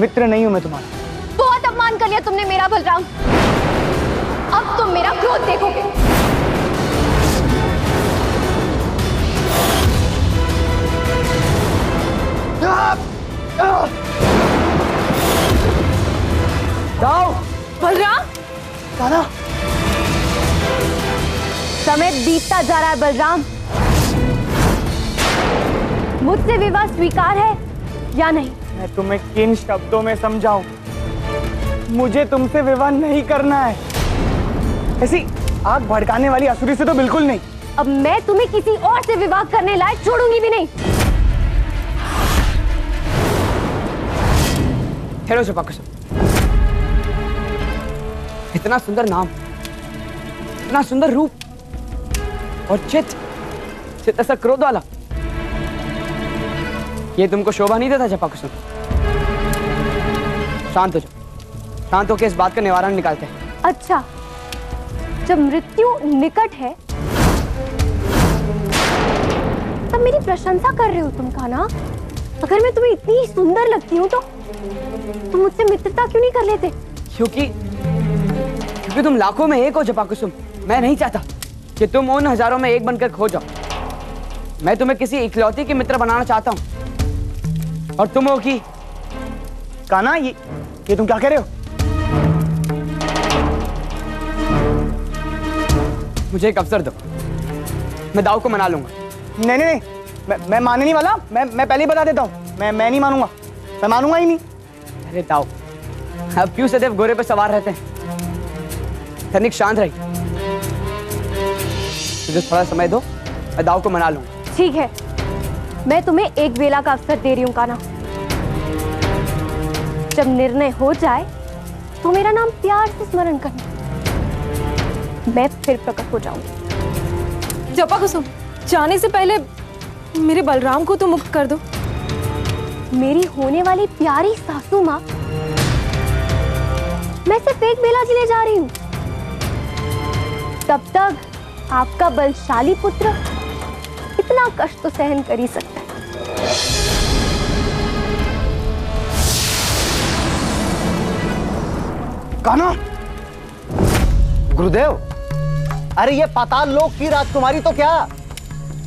मित्र नहीं हूं मैं तुम्हारा। बहुत अपमान कर लिया तुमने मेरा बलराम। अब तुम मेरा क्रोध देखोगे। जाओ बलराम, कान्हा। समय बीतता जा रहा है बलराम। मुझसे विवाह स्वीकार है या नहीं? मैं तुम्हें किन शब्दों में समझाऊं? मुझे तुमसे विवाह नहीं करना है। ऐसी आग भड़काने वाली असुरी से तो बिल्कुल नहीं। अब मैं तुम्हें किसी और से विवाह करने लायक छोड़ूंगी भी नहीं। ठहरो जपाकुसुम। इतना सुंदर नाम, इतना सुंदर रूप और चित ऐसा क्रोध वाला, ये तुमको शोभा नहीं देता जपाकुसुम? शांत हो जाओ, शांत होकर इस बात का निवारण निकालते हैं। अच्छा, जब मृत्यु निकट है तब मेरी प्रशंसा कर रहे हो तुम कान्हा? अगर मैं तुम्हें इतनी सुंदर लगती हूँ तो तुम मुझसे मित्रता क्यों नहीं कर लेते? क्योंकि तुम लाखों में एक हो जपाकुसुम। मैं नहीं चाहता कि तुम उन हजारों में एक बनकर खो जाओ। मैं तुम्हें किसी इकलौती की मित्र बनाना चाहता हूं और तुम हो कि कान्हा, ये तुम क्या कह रहे हो? मुझे एक अवसर दो, मैं दाऊ को मना लूंगा। नहीं नहीं नहीं, मैं मानने नहीं वाला। मैं पहले ही बता देता हूँ, मैं नहीं मानूंगा। मैं मानूंगा ही नहीं। अरे दाऊ, अब क्यों सदैव घोड़े पर सवार रहते हैं? तनिक शांत रही, मुझे थोड़ा समय दो, मैं दाऊ को मना लूंगा। ठीक है, मैं तुम्हें एक बेला का अवसर दे रही हूँ कान्हा। जब निर्णय हो जाए तो मेरा नाम प्यार से स्मरण करना, मैं फिर प्रकट हो जाऊंगी। जपाकुसुम, जाने से पहले मेरे बलराम को तो मुक्त कर दो। मेरी होने वाली प्यारी सासू माँ, मैं सिर्फ एक बेला के लिए जा रही हूँ। तब तक आपका बलशाली पुत्र इतना कष्ट तो सहन कर ही सकता है। कान्हा, गुरुदेव, अरे ये पाताल लोक की राजकुमारी तो क्या,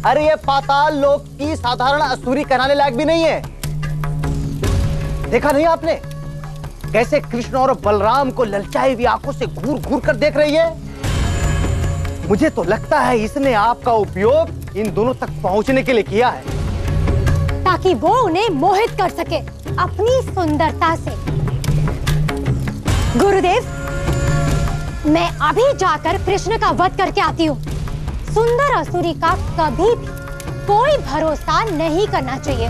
अरे ये पाताल लोक की साधारण असुरी कहलाने लायक भी नहीं है। देखा नहीं आपने कैसे कृष्ण और बलराम को ललचाई हुई आंखों से घूर घूर कर देख रही है? मुझे तो लगता है इसने आपका उपयोग इन दोनों तक पहुंचने के लिए किया है, ताकि वो उन्हें मोहित कर सके अपनी सुंदरता से। गुरुदेव, मैं अभी जाकर कृष्ण का वध करके आती हूँ। सुंदर असुरी का कभी भी कोई भरोसा नहीं करना चाहिए।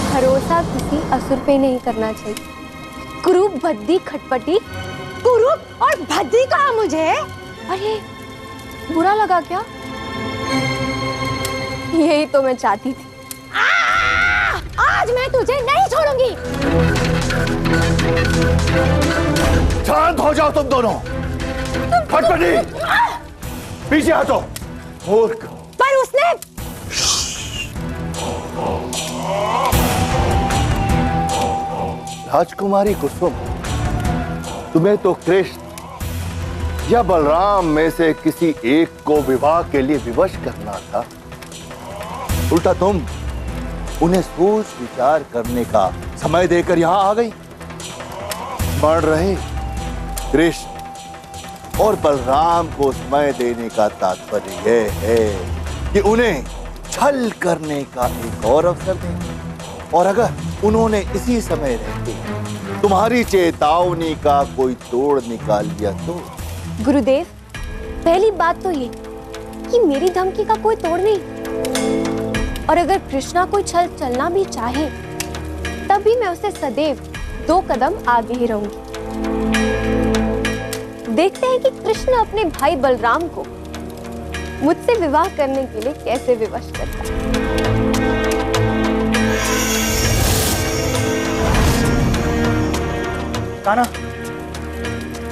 भरोसा किसी असुर पे नहीं करना चाहिए। कुरूप, भद्दी, खटपटी, कुरूप और भद्दी कहा मुझे? अरे बुरा लगा क्या? यही तो मैं चाहती थी। आज मैं तुझे नहीं छोड़ूंगी। शांत हो जाओ तुम दोनों। खटपटी, पीछे हटो। मूर्ख। पर उसने राजकुमारी कुसुम, तुम्हें तो कृष्ण या बलराम में से किसी एक को विवाह के लिए विवश करना था। उल्टा तुम उन्हें सोच विचार करने का समय देकर यहां आ गई। बढ़ रहे कृष्ण और बलराम को समय देने का तात्पर्य यह है कि उन्हें छल करने का एक और अवसर दें, और अगर उन्होंने इसी समय रहते तुम्हारी चेतावनी का कोई तोड़ निकाल लिया तो? गुरुदेव, पहली बात तो ये कि मेरी धमकी का कोई तोड़ नहीं, और अगर कृष्णा कोई छल चलना भी चाहे तब भी मैं उसे सदैव 2 कदम आगे ही रहूंगी। देखते हैं कि कृष्ण अपने भाई बलराम को मुझसे विवाह करने के लिए कैसे विवश करता है। कान्हा,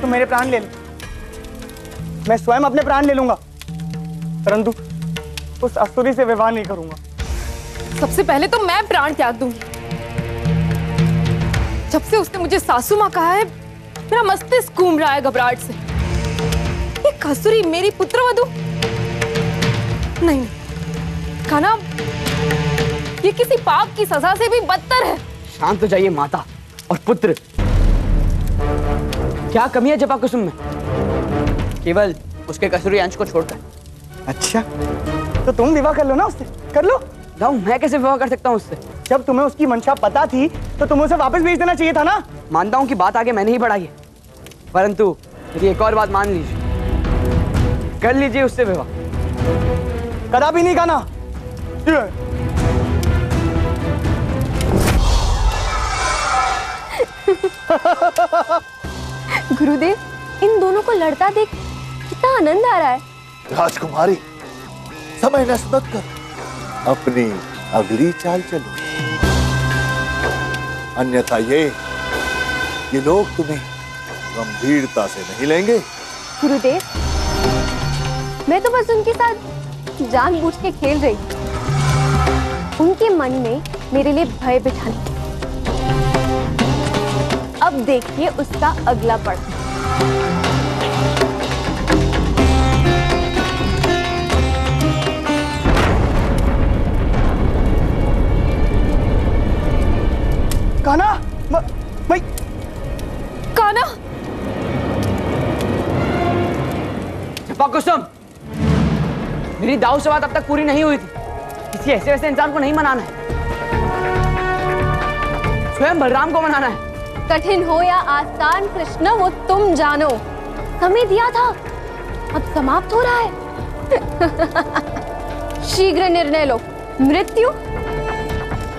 तुम मेरे प्राण ले लो, मैं स्वयं अपने प्राण ले लूंगा, परंतु उस असुरी से विवाह नहीं करूंगा। सबसे पहले तो मैं प्राण त्याग दूंगी। जब से उसने मुझे सासू माँ कहा है, मेरा मस्तिष्क घूम रहा है घबराहट से। ये कसूरी मेरी पुत्रवधू? नहीं, खाना ये किसी पाप की सजा से भी बदतर है। शांत हो जाइए माता और पुत्र। क्या कमी है जपा कुसुम में? केवल उसके कसूरी अंश को छोड़कर। अच्छा, तो तुम विवाह कर लो ना उससे, कर लो। जाऊं, मैं कैसे विवाह कर सकता हूँ उससे? जब तुम्हें उसकी मंशा पता थी तो तुम्हें उसे वापस भेज देना चाहिए था ना। मानता हूँ कि बात आगे मैंने ही बढ़ाई है, परंतु मेरी एक और बात मान लीजिए, कर लीजिए उससे विवाह। कदापि नहीं खाना। गुरुदेव, इन दोनों को लड़ता देख कितना आनंद आ रहा है। राजकुमारी, समय नष्ट मत कर, अपनी अगली चाल चलो, अन्यथा ये लोग तुम्हें गंभीरता से नहीं लेंगे। गुरुदेव, मैं तो बस उनके साथ जानबूझ के खेल रही हूँ, उनके मन में मेरे लिए भय बिठाने। अब देखिए उसका अगला पड़ाव। कान्हा, मैं कान्हा, जपा कुसुम, मेरी दाऊ से बात अब तक पूरी नहीं हुई थी। किसी ऐसे वैसे इंसान को नहीं मनाना है, स्वयं बलराम को मनाना है। कठिन हो या आसान कृष्ण, वो तुम जानो। समय दिया था, अब समाप्त हो रहा है। शीघ्र निर्णय लो, मृत्यु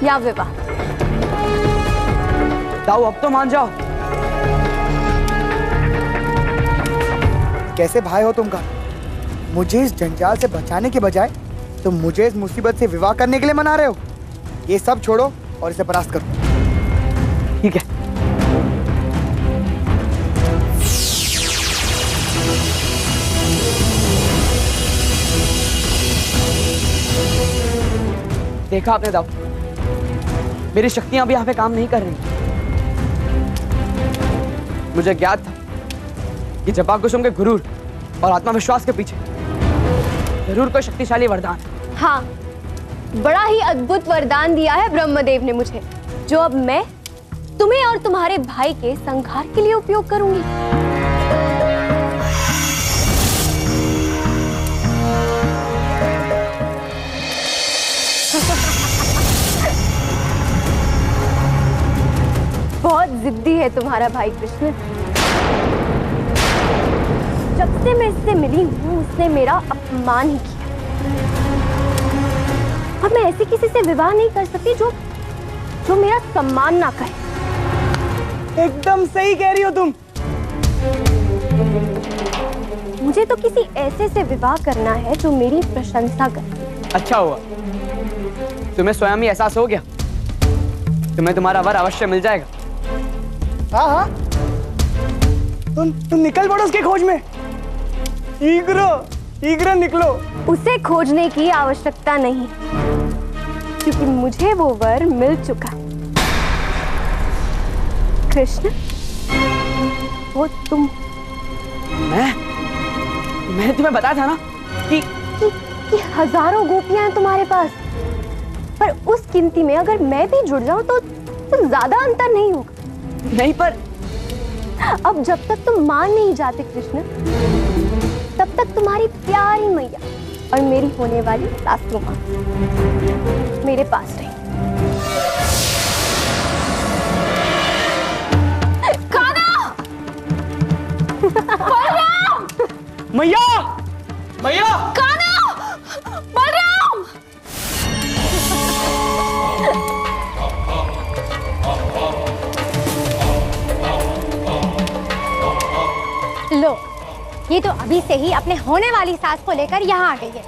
या विवाह। दाऊ, अब तो मान जाओ। कैसे भाई हो तुम का? मुझे इस जंजाल से बचाने के बजाय तुम मुझे इस मुसीबत से विवाह करने के लिए मना रहे हो। ये सब छोड़ो और इसे परास्त करो। ठीक है। देखा आपने दाऊ, मेरी शक्तियां भी यहाँ पे काम नहीं कर रही। मुझे ज्ञात था कि जपा कुसुम के गुरूर और आत्मविश्वास के पीछे जरूर कोई शक्तिशाली वरदान है। हाँ, बड़ा ही अद्भुत वरदान दिया है ब्रह्मदेव ने मुझे, जो अब मैं तुम्हें और तुम्हारे भाई के संहार के लिए उपयोग करूंगी। बहुत जिद्दी है तुम्हारा भाई कृष्ण। जब से मैं इससे मिली हूँ, उसने मेरा अपमान ही किया। और मैं ऐसे किसी से विवाह नहीं कर सकती जो मेरा सम्मान ना करे। एकदम सही कह रही हो तुम। मुझे तो किसी ऐसे से विवाह करना है जो मेरी प्रशंसा करे। अच्छा हुआ, तुम्हें स्वयं ही एहसास हो गया। तुम्हें तुम्हारा वर अवश्य मिल जाएगा। हाँ हाँ, तुम निकल पड़ो उसके खोज में। शीघ्र निकलो। उसे खोजने की आवश्यकता नहीं, क्योंकि मुझे वो वर मिल चुका है। कृष्ण, वो तुम। मैंने तुम्हें बताया था ना कि हजारों गोपियां हैं तुम्हारे पास, पर उस गिनती में अगर मैं भी जुड़ जाऊं तो ज्यादा अंतर नहीं होगा। नहीं, पर अब जब तक तुम मान नहीं जाते कृष्ण, तब तक तुम्हारी प्यारी मैया और मेरी होने वाली सासू मां मेरे पास रही। खाना! बलराम! मैया! मैया! खाना! बलराम! लो, ये तो अभी से ही अपने होने वाली सास को लेकर यहाँ आ गई है।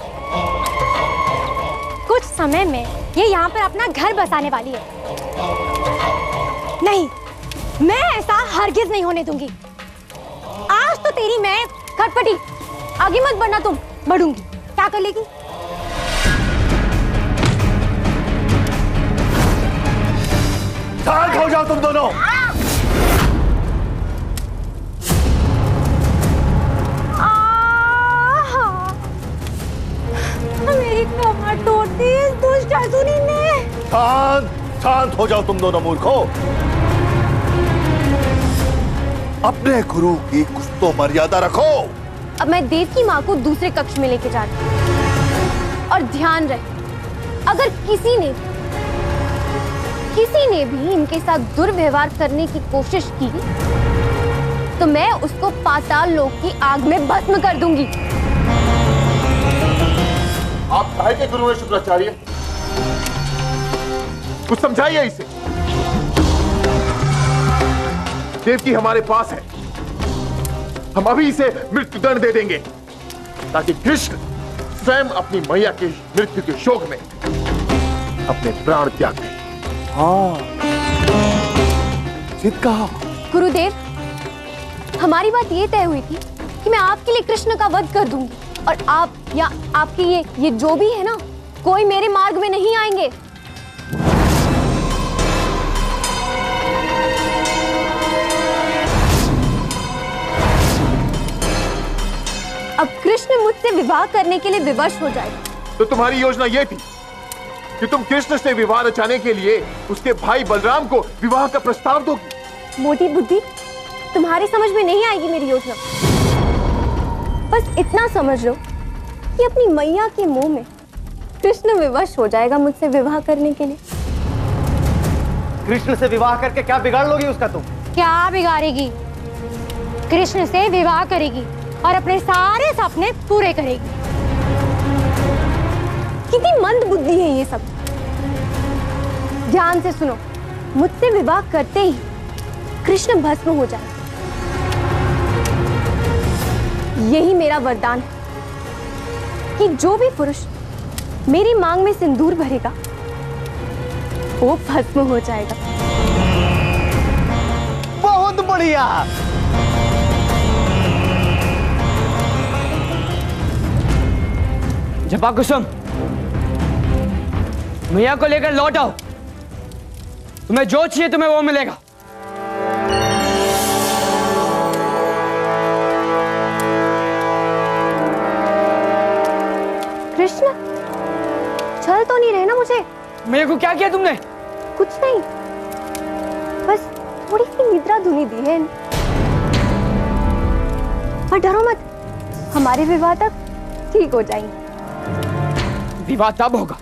कुछ समय में ये यहाँ पर अपना घर बसाने वाली है। नहीं, मैं ऐसा हरगिज नहीं होने दूंगी। आज तो तेरी मैं खटपटी, आगे मत बढ़ना तुम, बढ़ूंगी। क्या कर लेगी? शांत हो जाओ तुम दोनों। मेरी कमर तोड़ दी इस दुष्ट असुरी ने। शांत शांत हो जाओ तुम दोनों मूर्खों। अपने गुरु की कुछ तो मर्यादा रखो। अब मैं देव की माँ को दूसरे कक्ष में लेके जा रही हूँ। और ध्यान रहे, अगर किसी ने भी इनके साथ दुर्व्यवहार करने की कोशिश की तो मैं उसको पाताल लोक की आग में भस्म कर दूंगी। आप काहे के गुरु हैं शुक्राचार्य? कुछ समझाइए इसे। देवकी हमारे पास है, हम अभी इसे मृत्युदंड दे देंगे ताकि कृष्ण स्वयं अपनी मैया के मृत्यु के शोक में अपने प्राण त्याग दें। हाँ, सिद्ध कहा। गुरुदेव, हमारी बात ये तय हुई थी कि मैं आपके लिए कृष्ण का वध कर दूंगी और आप या आपके ये जो भी है ना, कोई मेरे मार्ग में नहीं आएंगे। अब कृष्ण मुझसे विवाह करने के लिए विवश हो जाएगा। तो तुम्हारी योजना यह थी कि तुम कृष्ण से विवाह रचाने के लिए उसके भाई बलराम को विवाह का प्रस्ताव दोगी। मोटी बुद्धि तुम्हारी समझ में नहीं आएगी मेरी योजना। बस इतना समझ लो कि अपनी मैया के मुंह में कृष्ण विवश हो जाएगा मुझसे विवाह करने के लिए। कृष्ण से विवाह करके क्या बिगाड़ लोगी उसका तुम? क्या बिगाड़ेगी? कृष्ण से विवाह करेगी और अपने सारे सपने पूरे करेगी। कितनी मंद बुद्धि है ये सब। ध्यान से सुनो, मुझसे विवाह करते ही कृष्ण भस्म हो जाए, यही मेरा वरदान है कि जो भी पुरुष मेरी मांग में सिंदूर भरेगा वो भस्म हो जाएगा। बहुत बढ़िया। जपा कुसुम, मैया को लेकर लौट आओ। तुम्हें जो चाहिए तुम्हें वो मिलेगा। कृष्ण, छल तो नहीं रहे ना मुझे? मैया को क्या किया तुमने? कुछ नहीं, बस थोड़ी सी निद्रा धुनी दी है। और डरो मत, हमारे विवाह तक ठीक हो जाएंगे। विवाह तब होगा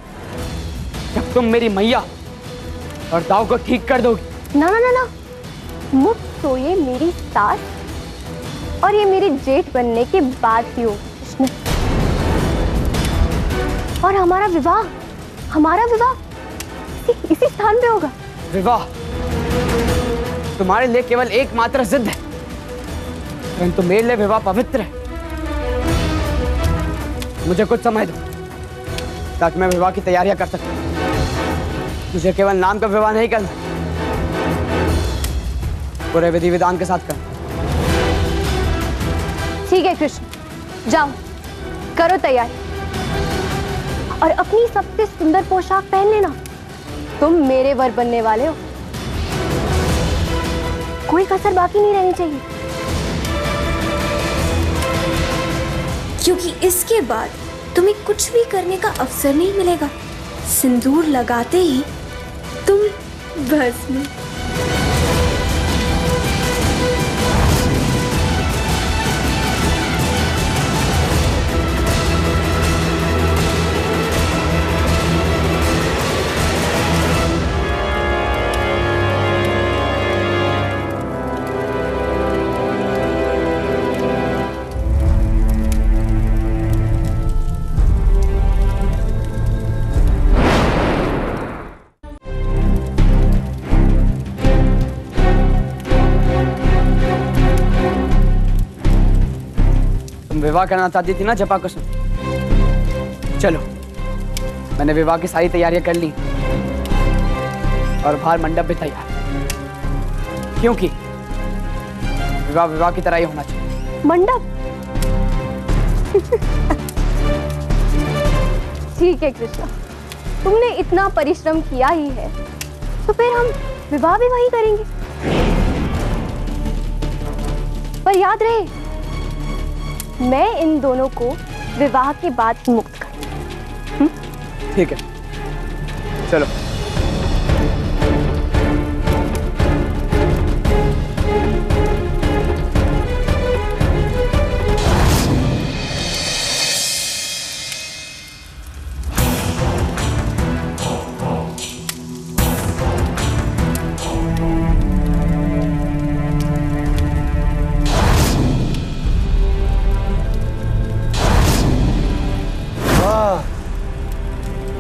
जब तुम मेरी मैया और दाव को ठीक कर दोगी। ना ना ना ना, मुझ तो ये मेरी सास और ये मेरी जेठ बनने के बाद ही होगी कृष्ण। और हमारा विवाह इसी स्थान पे होगा। विवाह तुम्हारे लिए केवल एकमात्र जिद है, परंतु मेरे लिए विवाह पवित्र है। मुझे कुछ समय दो ताकि मैं विवाह की तैयारियां कर सकूं। मुझे केवल नाम का विवाह नहीं करना, पूरे विधि विधान के साथ करना। ठीक है कृष्ण, जाओ करो तैयारी और अपनी सबसे सुंदर पोशाक पहन लेना। तुम मेरे वर बनने वाले हो, कोई कसर बाकी नहीं रहनी चाहिए। क्योंकि इसके बाद तुम्हें कुछ भी करने का अवसर नहीं मिलेगा। सिंदूर लगाते ही तुम भस्म। विवाह करना चाहती थी ना जपा कुसुम? चलो, मैंने विवाह की सारी तैयारियां कर ली और बाहर मंडप भी तैयार, क्योंकि विवाह की तरह ही होना चाहिए। मंडप? ठीक है कृष्णा, तुमने इतना परिश्रम किया ही है तो फिर हम विवाह भी वही करेंगे। पर याद रहे, मैं इन दोनों को विवाह के बाद मुक्त कर। ठीक है, चलो।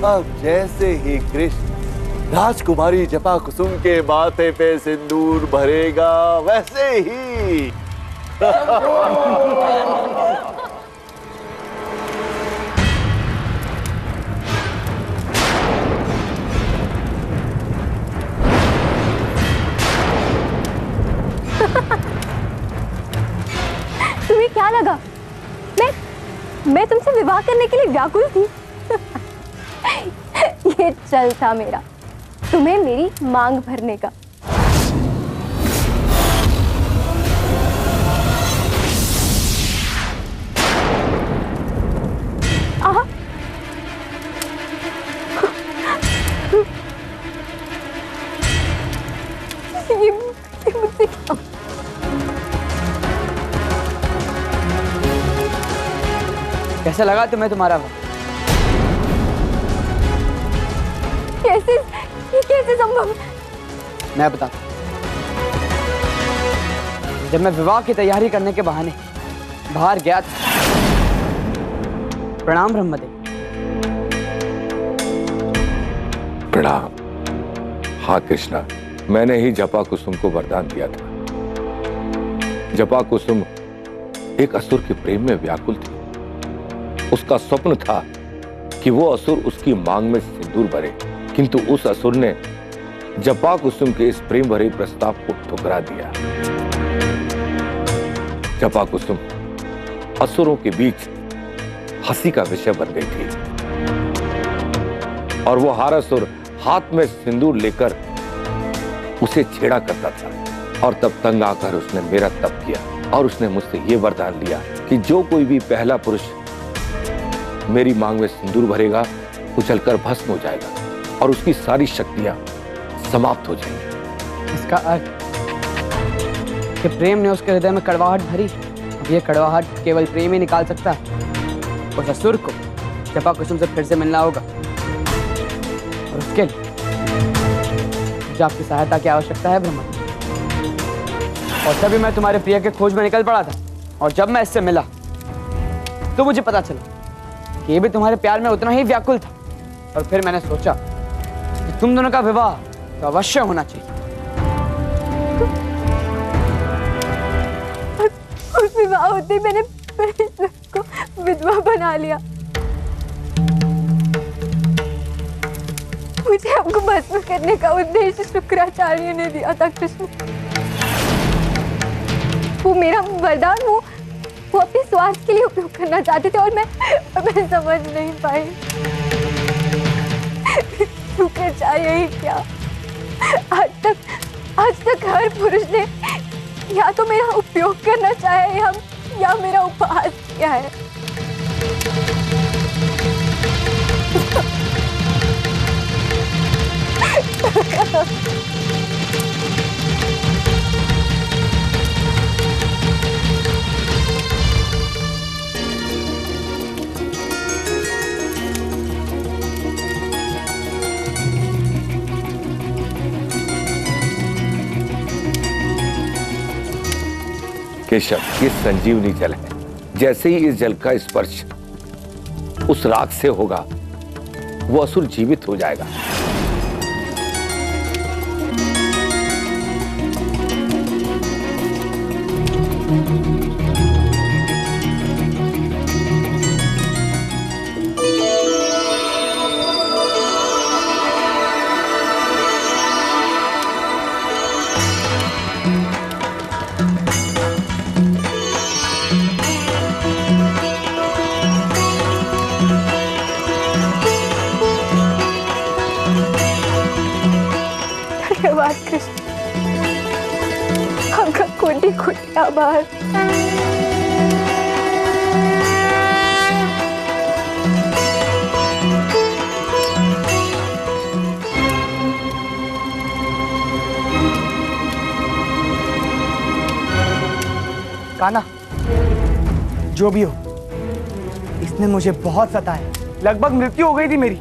अब जैसे ही कृष्ण राजकुमारी जपा कुसुम के माथे पे सिंदूर भरेगा, वैसे ही तुम्हें क्या लगा मैं तुमसे विवाह करने के लिए व्याकुल थी? ये चल था मेरा तुम्हें मेरी मांग भरने का। आहा, ये मुझसे क्या? कैसा लगा तुम्हें तुम्हारा वो? ये कैसे संभव? मैं बताता। जब मैं विवाह की तैयारी करने के बहाने बाहर गया था। प्रणाम ब्रह्मदेव। प्रणाम। हाँ कृष्णा, मैंने ही जपा कुसुम को वरदान दिया था। जपा कुसुम एक असुर के प्रेम में व्याकुल थी। उसका स्वप्न था कि वो असुर उसकी मांग में सिंदूर भरे, किंतु उस असुर ने जपा कुसुम के इस प्रेम भरे प्रस्ताव को ठुकरा दिया। जपा कुसुम असुरों के बीच हंसी का विषय बन गई थी और वो हर असुर हाथ में सिंदूर लेकर उसे छेड़ा करता था। और तब तंग आकर उसने मेरा तप किया और उसने मुझसे ये वरदान लिया कि जो कोई भी पहला पुरुष मेरी मांग में सिंदूर भरेगा वो जलकर भस्म हो जाएगा और उसकी सारी शक्तियां समाप्त हो जाएंगी। इसका अर्थ कि प्रेम ने उसके हृदय में कड़वाहट भरी। अब ये कड़वाहट केवल प्रेम ही निकाल सकता है। उस असुर को जपा कुसुम से फिर से मिलना होगा और उसके लिए मुझे आपकी सहायता की आवश्यकता है ब्रह्मा। और तभी मैं तुम्हारे प्रिय के खोज में निकल पड़ा था और जब मैं इससे मिला तो मुझे पता चला कि ये भी तुम्हारे प्यार में उतना ही व्याकुल था। और फिर मैंने सोचा कि तुम दोनों का विवाह तो अवश्य होना चाहिए। उस विवाह होते ही मैंने को विधवा बना लिया। मुझे आपको भस्म करने का उद्देश्य शुक्राचार्य ने दिया था कृष्ण। वो मेरा वरदान वो अपने स्वार्थ के लिए उपयोग करना चाहते थे और मैं समझ नहीं पाई। शुक्राचार्य ही क्या, आज तक हर पुरुष ने या तो मेरा उपयोग करना चाहे या मेरा उपहास किया है। केशव, ये संजीवनी जल है। जैसे ही इस जल का स्पर्श उस राख से होगा वो असुर जीवित हो जाएगा। कृष्ण, आमका कोटी कोटी आभार। कान्हा, जो भी हो, इसने मुझे बहुत सताया। लगभग मृत्यु हो गई थी मेरी,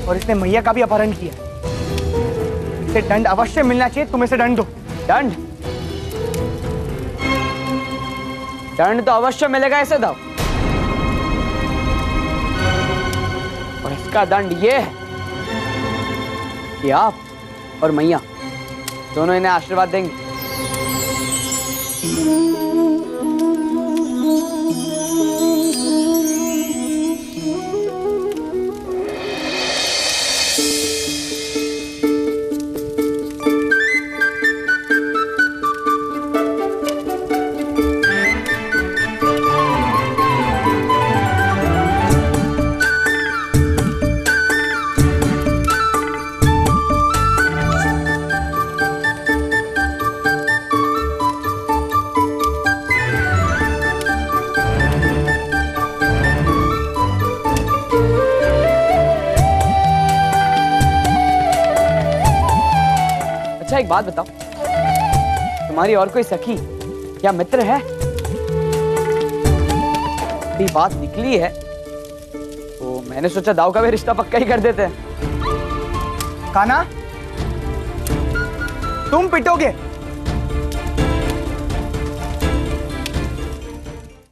और इसने मैया का भी अपहरण किया। इसे दंड अवश्य मिलना चाहिए। तुम इसे दंड दो। दंड? दंड तो अवश्य मिलेगा इसे दाव। और इसका दंड ये है कि आप और मैया दोनों इन्हें आशीर्वाद देंगे। अच्छा एक बात बताओ, तुम्हारी और कोई सखी या मित्र है? यदि बात निकली है तो मैंने सोचा दाव का भी रिश्ता पक्का ही कर देते हैं। कान्हा, तुम पिटोगे